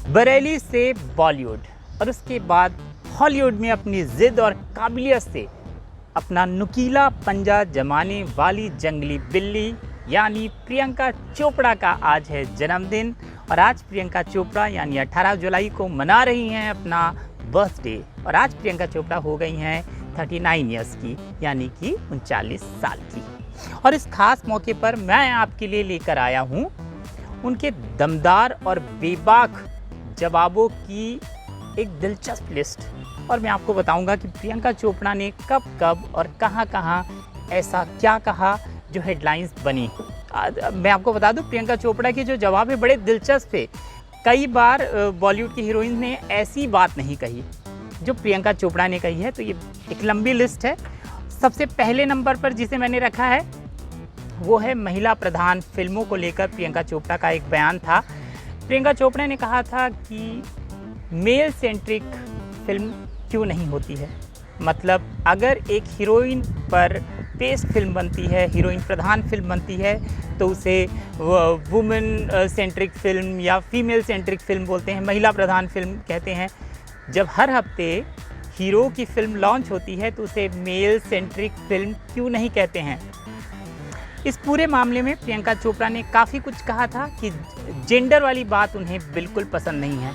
बरेली से बॉलीवुड और उसके बाद हॉलीवुड में अपनी ज़िद और काबिलियत से अपना नुकीला पंजा जमाने वाली जंगली बिल्ली यानी प्रियंका चोपड़ा का आज है जन्मदिन। और आज प्रियंका चोपड़ा यानी 18 जुलाई को मना रही हैं अपना बर्थडे। और आज प्रियंका चोपड़ा हो गई हैं 39 इयर्स की, यानी कि 39 साल की। और इस खास मौके पर मैं आपके लिए लेकर आया हूँ उनके दमदार और बेबाक जवाबों की एक दिलचस्प लिस्ट। और मैं आपको बताऊंगा कि प्रियंका चोपड़ा ने कब कब और कहां कहां ऐसा क्या कहा जो हेडलाइंस बनी। मैं आपको बता दूं, प्रियंका चोपड़ा के जो जवाब है बड़े दिलचस्प थे। कई बार बॉलीवुड की हीरोइन ने ऐसी बात नहीं कही जो प्रियंका चोपड़ा ने कही है। तो ये एक लंबी लिस्ट है। सबसे पहले नंबर पर जिसे मैंने रखा है वो है महिला प्रधान फिल्मों को लेकर प्रियंका चोपड़ा का एक बयान था। प्रियंका चोपड़ा ने कहा था कि मेल सेंट्रिक फिल्म क्यों नहीं होती है। मतलब अगर एक हीरोइन पर बेस्ड फिल्म बनती है, हीरोइन प्रधान फिल्म बनती है, तो उसे वुमेन सेंट्रिक फिल्म या फीमेल सेंट्रिक फिल्म बोलते हैं, महिला प्रधान फिल्म कहते हैं। जब हर हफ्ते हीरो की फिल्म लॉन्च होती है तो उसे मेल सेंट्रिक फिल्म क्यों नहीं कहते हैं। इस पूरे मामले में प्रियंका चोपड़ा ने काफ़ी कुछ कहा था कि जेंडर वाली बात उन्हें बिल्कुल पसंद नहीं है।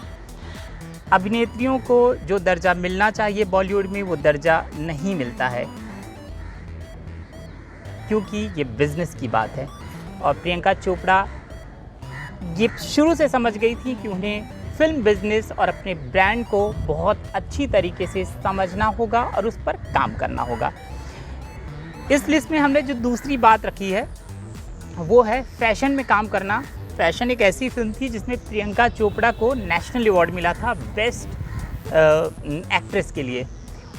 अभिनेत्रियों को जो दर्जा मिलना चाहिए बॉलीवुड में वो दर्जा नहीं मिलता है, क्योंकि ये बिजनेस की बात है। और प्रियंका चोपड़ा ये शुरू से समझ गई थी कि उन्हें फिल्म बिजनेस और अपने ब्रांड को बहुत अच्छी तरीके से समझना होगा और उस पर काम करना होगा। इस लिस्ट में हमने जो दूसरी बात रखी है वो है फैशन में काम करना। फैशन एक ऐसी फिल्म थी जिसमें प्रियंका चोपड़ा को नेशनल अवार्ड मिला था बेस्ट एक्ट्रेस के लिए।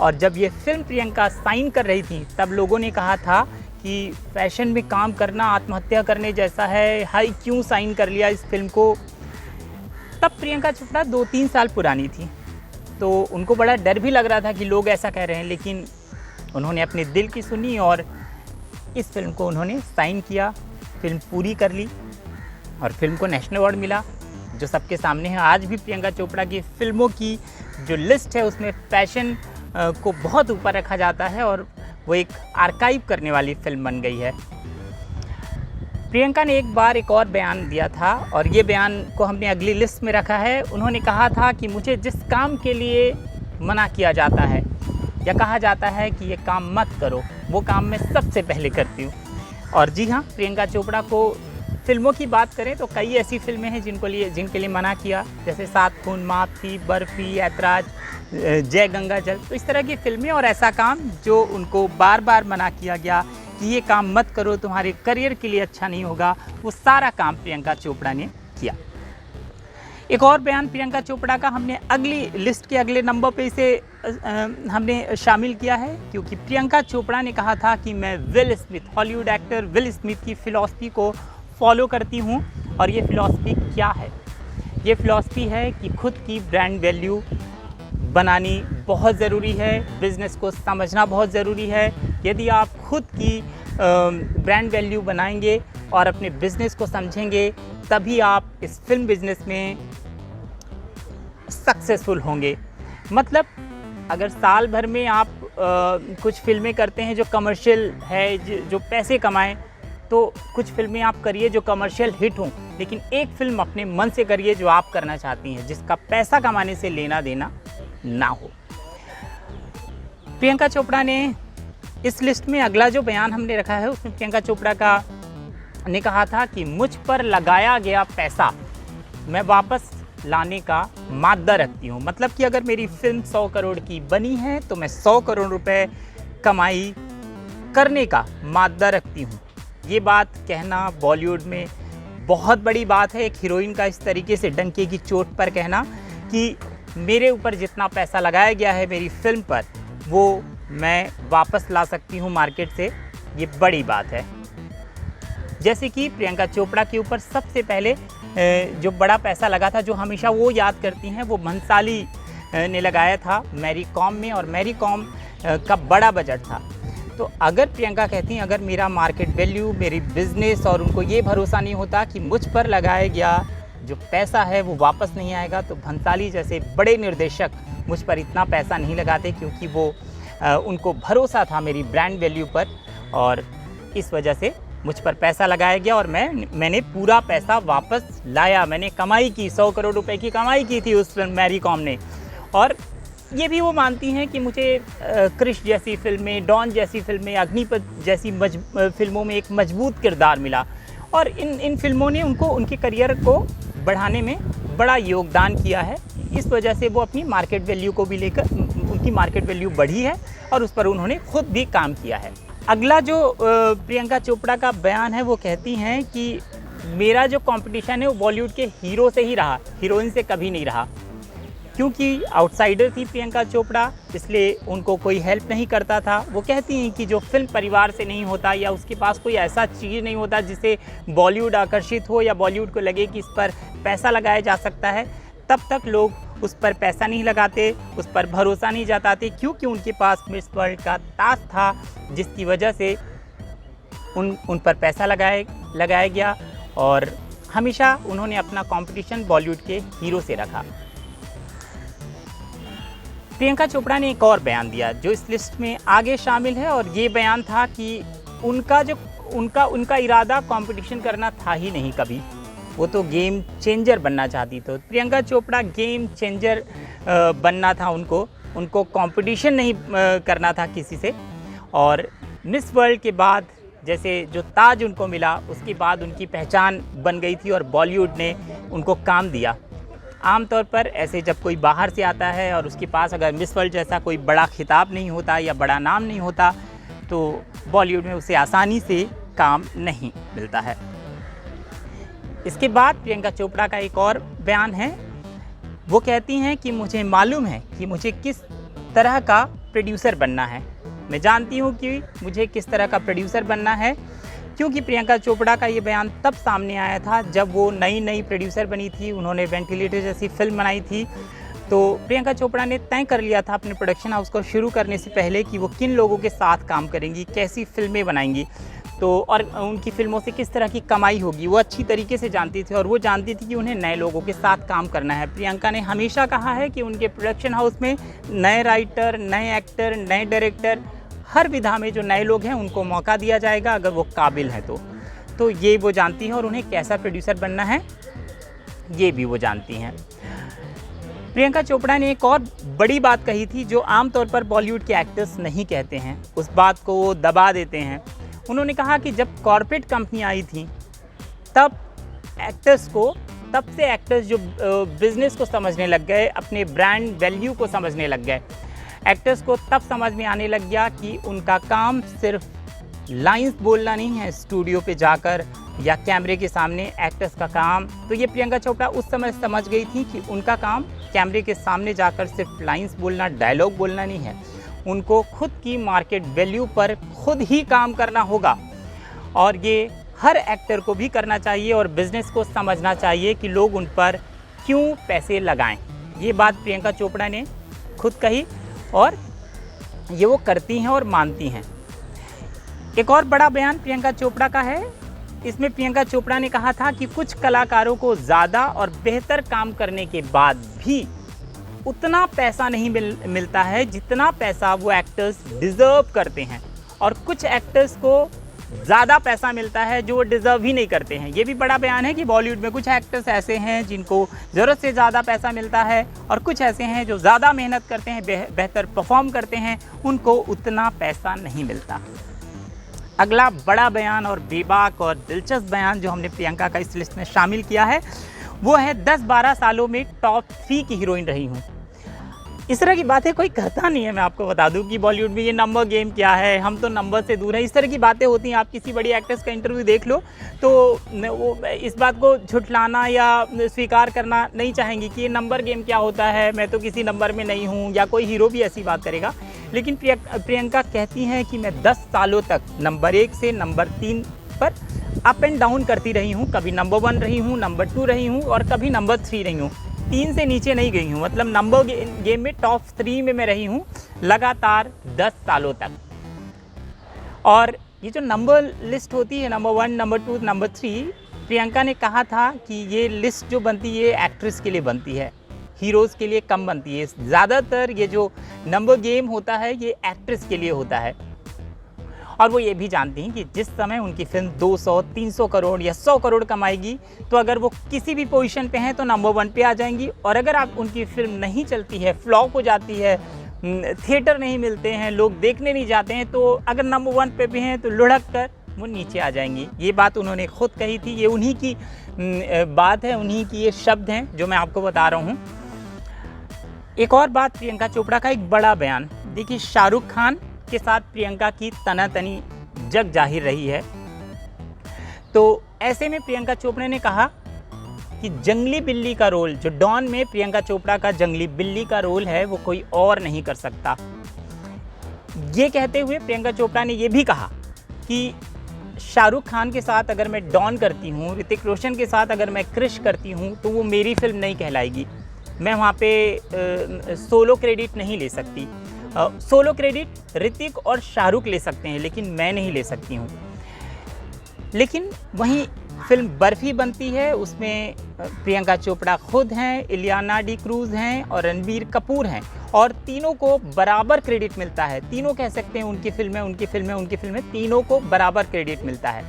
और जब ये फिल्म प्रियंका साइन कर रही थी तब लोगों ने कहा था कि फैशन में काम करना आत्महत्या करने जैसा है, हाई क्यों साइन कर लिया इस फिल्म को। तब प्रियंका चोपड़ा 2-3 साल पुरानी थी, तो उनको बड़ा डर भी लग रहा था कि लोग ऐसा कह रहे हैं, लेकिन उन्होंने अपने दिल की सुनी और इस फिल्म को उन्होंने साइन किया, फिल्म पूरी कर ली और फिल्म को नेशनल अवार्ड मिला जो सबके सामने है। आज भी प्रियंका चोपड़ा की फिल्मों की जो लिस्ट है उसमें फैशन को बहुत ऊपर रखा जाता है और वो एक आर्काइव करने वाली फिल्म बन गई है। प्रियंका ने एक बार एक और बयान दिया था और ये बयान को हमने अगली लिस्ट में रखा है। उन्होंने कहा था कि मुझे जिस काम के लिए मना किया जाता है या कहा जाता है कि ये काम मत करो, वो काम मैं सबसे पहले करती हूँ। और जी हाँ, प्रियंका चोपड़ा को फिल्मों की बात करें तो कई ऐसी फिल्में हैं जिनके लिए मना किया, जैसे 7 खून, माफी, बर्फी, ऐतराज, जय गंगा जल। तो इस तरह की फिल्में और ऐसा काम जो उनको बार बार मना किया गया कि ये काम मत करो, तुम्हारे करियर के लिए अच्छा नहीं होगा, वो सारा काम प्रियंका चोपड़ा ने किया। एक और बयान प्रियंका चोपड़ा का हमने अगली लिस्ट के अगले नंबर पे इसे हमने शामिल किया है, क्योंकि प्रियंका चोपड़ा ने कहा था कि मैं will Smith, Hollywood actor will Smith की फ़िलॉसफी को फॉलो करती हूँ। और ये फ़िलॉसफी क्या है? ये फ़िलॉसफी है कि खुद की ब्रांड वैल्यू बनानी बहुत ज़रूरी है, बिज़नेस को समझना बहुत ज़रूरी है। यदि आप खुद की ब्रांड वैल्यू बनाएंगे और अपने बिज़नेस को समझेंगे तभी आप इस फिल्म बिज़नेस में सक्सेसफुल होंगे। मतलब अगर साल भर में आप कुछ फिल्में करते हैं जो कमर्शियल है, जो पैसे कमाएं, तो कुछ फिल्में आप करिए जो कमर्शियल हिट हों, लेकिन एक फिल्म अपने मन से करिए जो आप करना चाहती हैं, जिसका पैसा कमाने से लेना देना ना हो। प्रियंका चोपड़ा ने इस लिस्ट में अगला जो बयान हमने रखा है उसमें प्रियंका चोपड़ा ने कहा था कि मुझ पर लगाया गया पैसा मैं वापस लाने का माद्दा रखती हूँ। मतलब कि अगर मेरी फिल्म 100 करोड़ की बनी है तो मैं 100 करोड़ रुपए कमाई करने का माद्दा रखती हूँ। ये बात कहना बॉलीवुड में बहुत बड़ी बात है। एक हीरोइन का इस तरीके से डंके की चोट पर कहना कि मेरे ऊपर जितना पैसा लगाया गया है मेरी फिल्म पर, वो मैं वापस ला सकती हूँ मार्केट से, ये बड़ी बात है। जैसे कि प्रियंका चोपड़ा के ऊपर सबसे पहले जो बड़ा पैसा लगा था, जो हमेशा वो याद करती हैं, वो भंसाली ने लगाया था मैरी कॉम में, और मैरी कॉम का बड़ा बजट था। तो अगर प्रियंका कहती हैं अगर मेरा मार्केट वैल्यू, मेरी बिज़नेस और उनको ये भरोसा नहीं होता कि मुझ पर लगाया गया जो पैसा है वो वापस नहीं आएगा, तो भंसाली जैसे बड़े निर्देशक मुझ पर इतना पैसा नहीं लगाते, क्योंकि वो उनको भरोसा था मेरी ब्रांड वैल्यू पर, और इस वजह से मुझ पर पैसा लगाया गया और मैंने पूरा पैसा वापस लाया। मैंने कमाई की, 100 करोड़ रुपए की कमाई की थी उस फिल्म मैरी कॉम ने। और ये भी वो मानती हैं कि मुझे क्रिश जैसी फिल्में, डॉन जैसी फिल्में, अग्निपथ जैसी फिल्मों में एक मजबूत किरदार मिला, और इन फिल्मों ने उनके करियर को बढ़ाने में बड़ा योगदान किया है। इस वजह से वो अपनी मार्केट वैल्यू को भी लेकर, उनकी मार्केट वैल्यू बढ़ी है और उस पर उन्होंने खुद भी काम किया है। अगला जो प्रियंका चोपड़ा का बयान है, वो कहती हैं कि मेरा जो कंपटीशन है वो बॉलीवुड के हीरो से ही रहा, हीरोइन से कभी नहीं रहा, क्योंकि आउटसाइडर थी प्रियंका चोपड़ा, इसलिए उनको कोई हेल्प नहीं करता था। वो कहती हैं कि जो फिल्म परिवार से नहीं होता, या उसके पास कोई ऐसा चीज़ नहीं होता जिससे बॉलीवुड आकर्षित हो या बॉलीवुड को लगे कि इस पर पैसा लगाया जा सकता है, तब तक लोग उस पर पैसा नहीं लगाते, उस पर भरोसा नहीं जताते, क्योंकि उनके पास मिस वर्ल्ड का ताज था, जिसकी वजह से उन पर पैसा लगाया गया, और हमेशा उन्होंने अपना कंपटीशन बॉलीवुड के हीरो से रखा। प्रियंका चोपड़ा ने एक और बयान दिया जो इस लिस्ट में आगे शामिल है, और ये बयान था कि उनका इरादा कंपटीशन करना था ही नहीं कभी, वो तो गेम चेंजर बनना चाहती। तो प्रियंका चोपड़ा गेम चेंजर बनना था उनको कंपटीशन नहीं करना था किसी से। और मिस वर्ल्ड के बाद जैसे जो ताज उनको मिला, उसके बाद उनकी पहचान बन गई थी और बॉलीवुड ने उनको काम दिया। आमतौर पर ऐसे जब कोई बाहर से आता है और उसके पास अगर मिस वर्ल्ड जैसा कोई बड़ा खिताब नहीं होता या बड़ा नाम नहीं होता, तो बॉलीवुड में उसे आसानी से काम नहीं मिलता है। इसके बाद प्रियंका चोपड़ा का एक और बयान है। वो कहती हैं कि मुझे मालूम है कि मुझे किस तरह का प्रोड्यूसर बनना है। मैं जानती हूँ कि मुझे किस तरह का प्रोड्यूसर बनना है, क्योंकि प्रियंका चोपड़ा का ये बयान तब सामने आया था जब वो नई प्रोड्यूसर बनी थी। उन्होंने वेंटिलेटर जैसी फिल्म बनाई थी, तो प्रियंका चोपड़ा ने तय कर लिया था अपने प्रोडक्शन हाउस को शुरू करने से पहले कि वो किन लोगों के साथ काम करेंगी, कैसी फिल्में बनाएंगी, तो और उनकी फिल्मों से किस तरह की कमाई होगी, वो अच्छी तरीके से जानती थी। और वो जानती थी कि उन्हें नए लोगों के साथ काम करना है। प्रियंका ने हमेशा कहा है कि उनके प्रोडक्शन हाउस में नए राइटर, नए एक्टर, नए डायरेक्टर, हर विधा में जो नए लोग हैं उनको मौका दिया जाएगा अगर वो काबिल हैं तो ये वो जानती हैं, और उन्हें कैसा प्रोड्यूसर बनना है ये भी वो जानती हैं। प्रियंका चोपड़ा ने एक और बड़ी बात कही थी जो आमतौर पर बॉलीवुड के एक्टर्स नहीं कहते हैं, उस बात को वो दबा देते हैं। उन्होंने कहा कि जब कॉर्पोरेट कंपनी आई थी तब से एक्टर्स जो बिज़नेस को समझने लग गए, अपने ब्रांड वैल्यू को समझने लग गए। एक्टर्स को तब समझ में आने लग गया कि उनका काम सिर्फ लाइंस बोलना नहीं है स्टूडियो पे जाकर या कैमरे के सामने। एक्टर्स का काम, तो ये प्रियंका चोपड़ा उस समय समझ गई थी कि उनका काम कैमरे के सामने जाकर सिर्फ लाइंस बोलना, डायलॉग बोलना नहीं है। उनको खुद की मार्केट वैल्यू पर खुद ही काम करना होगा, और ये हर एक्टर को भी करना चाहिए और बिज़नेस को समझना चाहिए कि लोग उन पर क्यों पैसे लगाएं। ये बात प्रियंका चोपड़ा ने खुद कही और ये वो करती हैं और मानती हैं। एक और बड़ा बयान प्रियंका चोपड़ा का है। इसमें प्रियंका चोपड़ा ने कहा था कि कुछ कलाकारों को ज़्यादा और बेहतर काम करने के बाद भी उतना पैसा नहीं मिलता है जितना पैसा वो एक्टर्स डिज़र्व करते हैं, और कुछ एक्टर्स को ज़्यादा पैसा मिलता है जो वो डिज़र्व ही नहीं करते हैं। ये भी बड़ा बयान है कि बॉलीवुड में कुछ एक्टर्स ऐसे हैं जिनको ज़रूरत से ज़्यादा पैसा मिलता है, और कुछ ऐसे हैं जो ज़्यादा मेहनत करते हैं, बेहतर परफॉर्म करते हैं, उनको उतना पैसा नहीं मिलता। अगला बड़ा बयान और बेबाक और दिलचस्प बयान जो हमने प्रियंका का इस लिस्ट में शामिल किया है वो है 10-12 सालों में टॉप 3 की हीरोइन रही हूँ। इस तरह की बातें कोई कहता नहीं है। मैं आपको बता दूं कि बॉलीवुड में ये नंबर गेम क्या है, हम तो नंबर से दूर हैं, इस तरह की बातें होती हैं। आप किसी बड़ी एक्ट्रेस का इंटरव्यू देख लो तो वो इस बात को झुठलाना या स्वीकार करना नहीं चाहेंगी कि ये नंबर गेम क्या होता है, मैं तो किसी नंबर में नहीं हूँ, या कोई हीरो भी ऐसी बात करेगा। लेकिन प्रियंका कहती हैं कि मैं 10 सालों तक नंबर 1 से नंबर 3 पर अप एंड डाउन करती रही हूँ। कभी नंबर 1 रही हूँ, नंबर 2 रही हूँ, और कभी नंबर 3 रही हूँ। 3 से नीचे नहीं गई हूँ, मतलब नंबर गेम में टॉप 3 में मैं रही हूँ लगातार 10 सालों तक। और ये जो नंबर लिस्ट होती है, नंबर 1, नंबर 2, नंबर 3, प्रियंका ने कहा था कि ये लिस्ट जो बनती है एक्ट्रेस के लिए बनती है, हीरोज़ के लिए कम बनती है। ज़्यादातर ये जो नंबर गेम होता है ये एक्ट्रेस के लिए होता है। और वो ये भी जानती हैं कि जिस समय उनकी फ़िल्म 200, 300 करोड़ या 100 करोड़ कमाएगी, तो अगर वो किसी भी पोजीशन पे हैं तो नंबर 1 पे आ जाएंगी। और अगर आप उनकी फ़िल्म नहीं चलती है, फ्लॉप हो जाती है, थिएटर नहीं मिलते हैं, लोग देखने नहीं जाते हैं, तो अगर नंबर 1 पे भी हैं तो लुढ़क कर वो नीचे आ जाएंगी। ये बात उन्होंने खुद कही थी। ये उन्हीं की बात है, उन्हीं की ये शब्द हैं जो मैं आपको बता रहा हूँ। एक और बात, प्रियंका चोपड़ा का एक बड़ा बयान। देखिए, शाहरुख खान के साथ प्रियंका की तनातनी जग जाहिर रही है। तो ऐसे में प्रियंका चोपड़ा ने कहा कि जंगली बिल्ली का रोल, जो डॉन में प्रियंका चोपड़ा का जंगली बिल्ली का रोल है, वो कोई और नहीं कर सकता। ये कहते हुए प्रियंका चोपड़ा ने ये भी कहा कि शाहरुख खान के साथ अगर मैं डॉन करती हूँ, ऋतिक रोशन के साथ अगर मैं क्रिश करती हूँ, तो वो मेरी फिल्म नहीं कहलाएगी। मैं वहाँ पे सोलो क्रेडिट नहीं ले सकती। सोलो क्रेडिट ऋतिक और शाहरुख ले सकते हैं, लेकिन मैं नहीं ले सकती हूँ। लेकिन वहीं फिल्म बर्फी बनती है, उसमें प्रियंका चोपड़ा खुद हैं, इलियाना डिक्रूज़ हैं और रणबीर कपूर हैं, और तीनों को बराबर क्रेडिट मिलता है। तीनों कह सकते हैं उनकी फिल्में, उनकी फिल्में, उनकी फिल्में, तीनों को बराबर क्रेडिट मिलता है।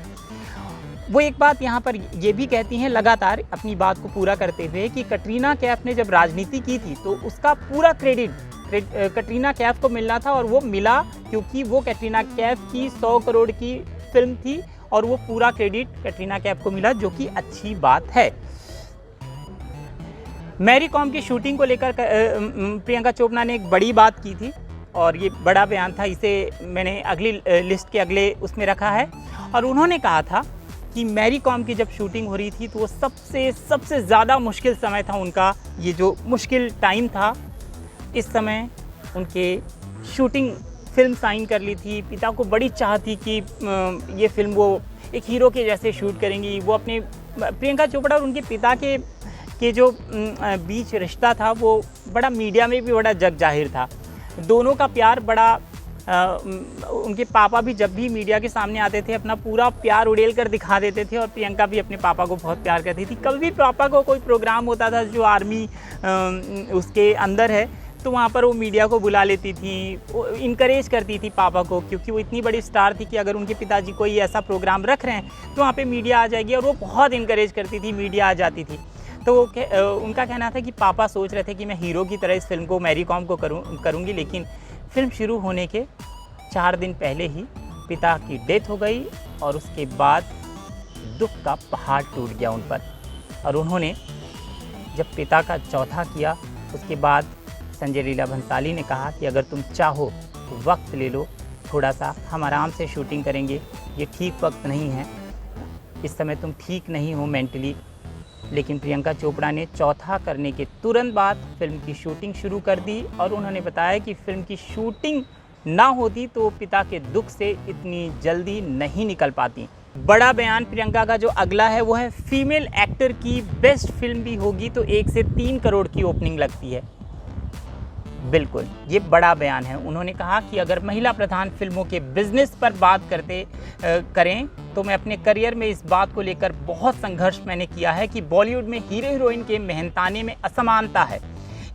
वो एक बात यहाँ पर ये भी कहती हैं लगातार अपनी बात को पूरा करते हुए कि कटरीना कैफ ने जब राजनीति की थी तो उसका पूरा क्रेडिट कटरीना कैफ को मिलना था, और वो मिला क्योंकि वो कटरीना कैफ की 100 करोड़ की फिल्म थी और वो पूरा क्रेडिट कटरीना कैफ को मिला, जो कि अच्छी बात है। मैरी कॉम की शूटिंग को लेकर प्रियंका चोपड़ा ने एक बड़ी बात की थी और ये बड़ा बयान था। इसे मैंने अगली लिस्ट के अगले उसमें रखा है। और उन्होंने कहा था कि मैरी कॉम की जब शूटिंग हो रही थी तो वो सबसे ज़्यादा मुश्किल समय था उनका। ये जो मुश्किल टाइम था, इस समय उनके शूटिंग फिल्म साइन कर ली थी। पिता को बड़ी चाह थी कि ये फिल्म वो एक हीरो के जैसे शूट करेंगी। वो अपने प्रियंका चोपड़ा और उनके पिता के जो बीच रिश्ता था वो बड़ा मीडिया में भी बड़ा जग जाहिर था। दोनों का प्यार बड़ा उनके पापा भी जब भी मीडिया के सामने आते थे अपना पूरा प्यार उड़ेल कर दिखा देते थे, और प्रियंका भी अपने पापा को बहुत प्यार करती थी। कभी भी पापा को कोई प्रोग्राम होता था जो आर्मी उसके अंदर है, तो वहाँ पर वो मीडिया को बुला लेती थी, वो इनकरेज करती थी पापा को, क्योंकि वो इतनी बड़ी स्टार थी कि अगर उनके पिताजी कोई ऐसा प्रोग्राम रख रहे हैं तो वहाँ पे मीडिया आ जाएगी, और वो बहुत इनकरेज करती थी, मीडिया आ जाती थी। तो उनका कहना था कि पापा सोच रहे थे कि मैं हीरो की तरह इस फिल्म को, मैरी कॉम को करूँगी, लेकिन फिल्म शुरू होने के 4 दिन पहले ही पिता की डेथ हो गई, और उसके बाद दुख का पहाड़ टूट गया उन पर। और उन्होंने जब पिता का चौथा किया, उसके बाद संजय लीला भंसाली ने कहा कि अगर तुम चाहो तो वक्त ले लो, थोड़ा सा हम आराम से शूटिंग करेंगे, ये ठीक वक्त नहीं है, इस समय तुम ठीक नहीं हो मेंटली। लेकिन प्रियंका चोपड़ा ने चौथा करने के तुरंत बाद फिल्म की शूटिंग शुरू कर दी, और उन्होंने बताया कि फिल्म की शूटिंग ना होती तो पिता के दुख से इतनी जल्दी नहीं निकल पाती। बड़ा बयान प्रियंका का जो अगला है वो है फीमेल एक्टर की बेस्ट फिल्म भी होगी तो 1 से 3 करोड़ की ओपनिंग लगती है। बिल्कुल, ये बड़ा बयान है। उन्होंने कहा कि अगर महिला प्रधान फिल्मों के बिजनेस पर बात करें तो मैं अपने करियर में इस बात को लेकर बहुत संघर्ष मैंने किया है कि बॉलीवुड में हीरो हीरोइन के मेहनताने में असमानता है।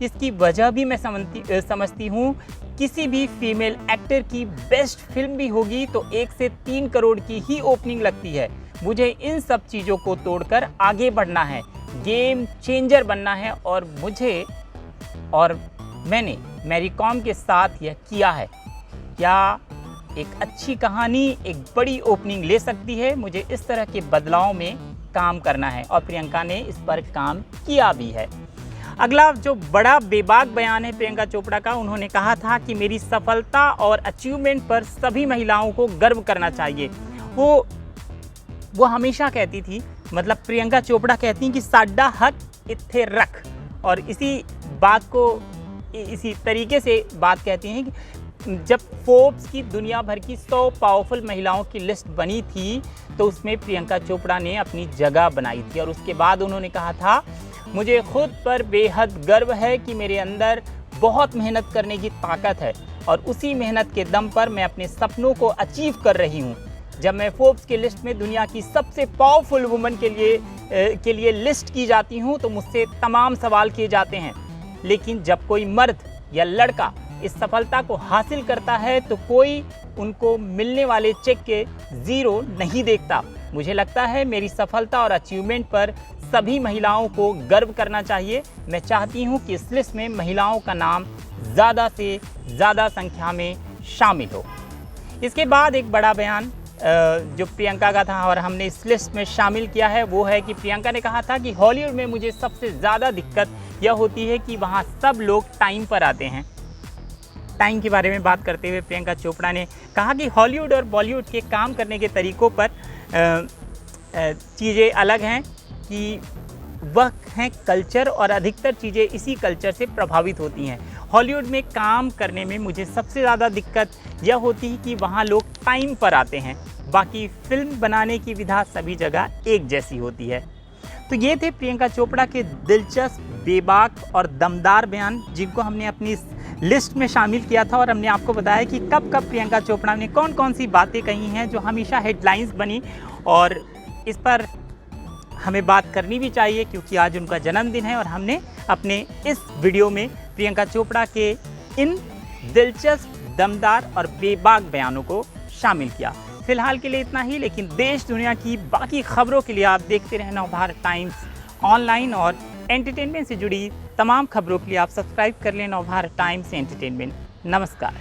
इसकी वजह भी मैं समझती हूँ। किसी भी फीमेल एक्टर की बेस्ट फिल्म भी होगी तो 1 से 3 करोड़ की ही ओपनिंग लगती है। मुझे इन सब चीज़ों को तोड़कर आगे बढ़ना है, गेम चेंजर बनना है, और मैंने मैरी कॉम के साथ यह किया है। क्या एक अच्छी कहानी एक बड़ी ओपनिंग ले सकती है? मुझे इस तरह के बदलाव में काम करना है, और प्रियंका ने इस पर काम किया भी है। अगला जो बड़ा बेबाक बयान है प्रियंका चोपड़ा का, उन्होंने कहा था कि मेरी सफलता और अचीवमेंट पर सभी महिलाओं को गर्व करना चाहिए। वो हमेशा कहती थी, मतलब प्रियंका चोपड़ा कहती हैं कि साडा हक इत्थे रख, और इसी तरीके से बात कहती हैं कि जब फोर्ब्स की दुनिया भर की 100 पावरफुल महिलाओं की लिस्ट बनी थी तो उसमें प्रियंका चोपड़ा ने अपनी जगह बनाई थी। और उसके बाद उन्होंने कहा था, मुझे खुद पर बेहद गर्व है कि मेरे अंदर बहुत मेहनत करने की ताकत है, और उसी मेहनत के दम पर मैं अपने सपनों को अचीव कर रही हूँ। जब मैं फोर्ब्स की लिस्ट में दुनिया की सबसे पावरफुल वुमन के लिए लिस्ट की जाती हूँ तो मुझसे तमाम सवाल किए जाते हैं, लेकिन जब कोई मर्द या लड़का इस सफलता को हासिल करता है तो कोई उनको मिलने वाले चेक के ज़ीरो नहीं देखता। मुझे लगता है मेरी सफलता और अचीवमेंट पर सभी महिलाओं को गर्व करना चाहिए। मैं चाहती हूँ कि इस लिस्ट में महिलाओं का नाम ज़्यादा से ज़्यादा संख्या में शामिल हो। इसके बाद एक बड़ा बयान जो प्रियंका का था और हमने इस लिस्ट में शामिल किया है वो है कि प्रियंका ने कहा था कि हॉलीवुड में मुझे सबसे ज़्यादा दिक्कत यह होती है कि वहाँ सब लोग टाइम पर आते हैं। टाइम के बारे में बात करते हुए प्रियंका चोपड़ा ने कहा कि हॉलीवुड और बॉलीवुड के काम करने के तरीक़ों पर चीज़ें अलग हैं कि वह हैं कल्चर और अधिकतर चीज़ें इसी कल्चर से प्रभावित होती हैं। हॉलीवुड में काम करने में मुझे सबसे ज़्यादा दिक्कत यह होती है कि वहाँ लोग टाइम पर आते हैं, बाकी फिल्म बनाने की विधा सभी जगह एक जैसी होती है। तो ये थे प्रियंका चोपड़ा के दिलचस्प, बेबाक और दमदार बयान जिनको हमने अपनी इस लिस्ट में शामिल किया था और हमने आपको बताया कि कब कब प्रियंका चोपड़ा ने कौन कौन सी बातें कही हैं जो हमेशा हेडलाइंस बनी, और इस पर हमें बात करनी भी चाहिए क्योंकि आज उनका जन्मदिन है और हमने अपने इस वीडियो में प्रियंका चोपड़ा के इन दिलचस्प, दमदार और बेबाक बयानों को शामिल किया। फिलहाल के लिए इतना ही, लेकिन देश दुनिया की बाकी खबरों के लिए आप देखते रहें नवभारत टाइम्स ऑनलाइन, और एंटरटेनमेंट से जुड़ी तमाम खबरों के लिए आप सब्सक्राइब कर लें नवभारत टाइम्स एंटरटेनमेंट। नमस्कार।